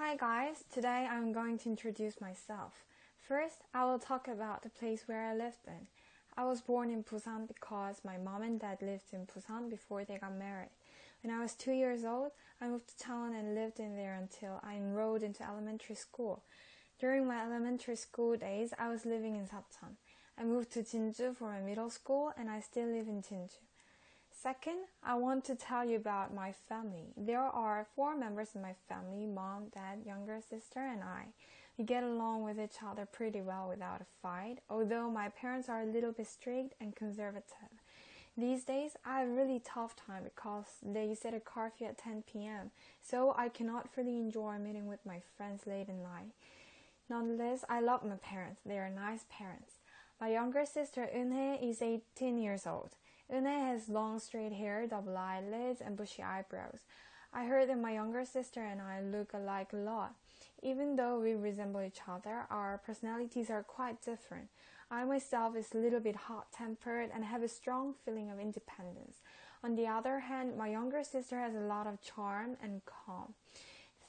Hi guys, today I'm going to introduce myself. First, I will talk about the place where I lived in. I was born in Busan because my mom and dad lived in Busan before they got married. When I was 2 years old, I moved to town and lived in there until I enrolled into elementary school. During my elementary school days, I was living in Sacheon. I moved to Jinju for my middle school and I still live in Jinju. Second, I want to tell you about my family. There are 4 members in my family: mom, dad, younger sister, and I. We get along with each other pretty well without a fight, although my parents are a little bit strict and conservative. These days, I have a really tough time because they set a curfew at 10 p.m., so I cannot really enjoy meeting with my friends late at night. Nonetheless, I love my parents. They are nice parents. My younger sister Eunhae is 18 years old. Eunhae has long straight hair, double eyelids, and bushy eyebrows. I heard that my younger sister and I look alike a lot. Even though we resemble each other, our personalities are quite different. I myself is a little bit hot-tempered and have a strong feeling of independence. On the other hand, my younger sister has a lot of charm and calm.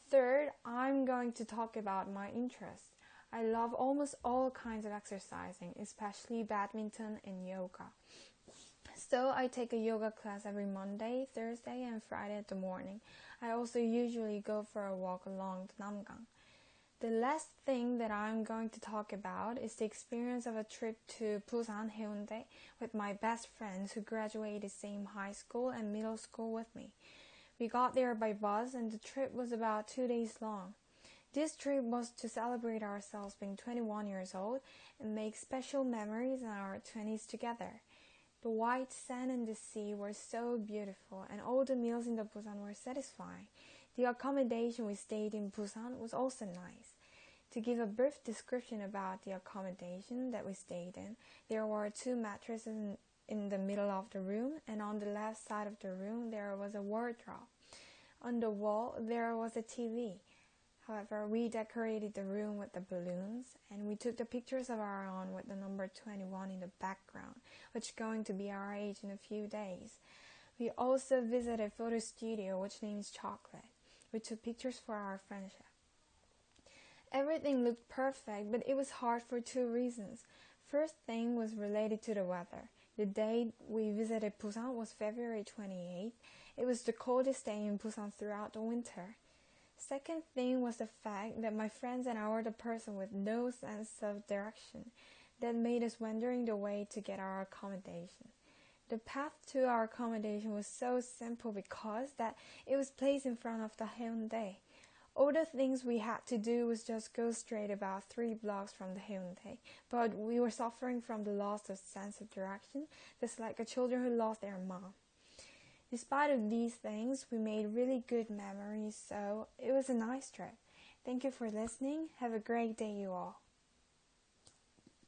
Third, I'm going to talk about my interests. I love almost all kinds of exercising, especially badminton and yoga. So I take a yoga class every Monday, Thursday, and Friday at the morning. I also usually go for a walk along the Namgang. The last thing that I'm going to talk about is the experience of a trip to Busan Haeundae with my best friends who graduated same high school and middle school with me. We got there by bus and the trip was about 2 days long. This trip was to celebrate ourselves being 21 years old and make special memories in our 20s together. The white sand and the sea were so beautiful, and all the meals in the Busan were satisfying. The accommodation we stayed in Busan was also nice. To give a brief description about the accommodation that we stayed in, there were 2 mattresses in the middle of the room, and on the left side of the room there was a wardrobe. On the wall there was a TV. However, we decorated the room with the balloons, and we took the pictures of our own with the number 21 in the background, which is going to be our age in a few days. We also visited a photo studio which name is Chocolate. We took pictures for our friendship. Everything looked perfect, but it was hard for 2 reasons. First thing was related to the weather. The day we visited Busan was February 28th. It was the coldest day in Busan throughout the winter. Second thing was the fact that my friends and I were the person with no sense of direction. That made us wondering the way to get our accommodation. The path to our accommodation was so simple because that it was placed in front of the Haeundae. All the things we had to do was just go straight about 3 blocks from the Haeundae, but we were suffering from the loss of sense of direction, just like the children who lost their mom. Despite of these things, we made really good memories, so it was a nice trip. Thank you for listening. Have a great day, you all.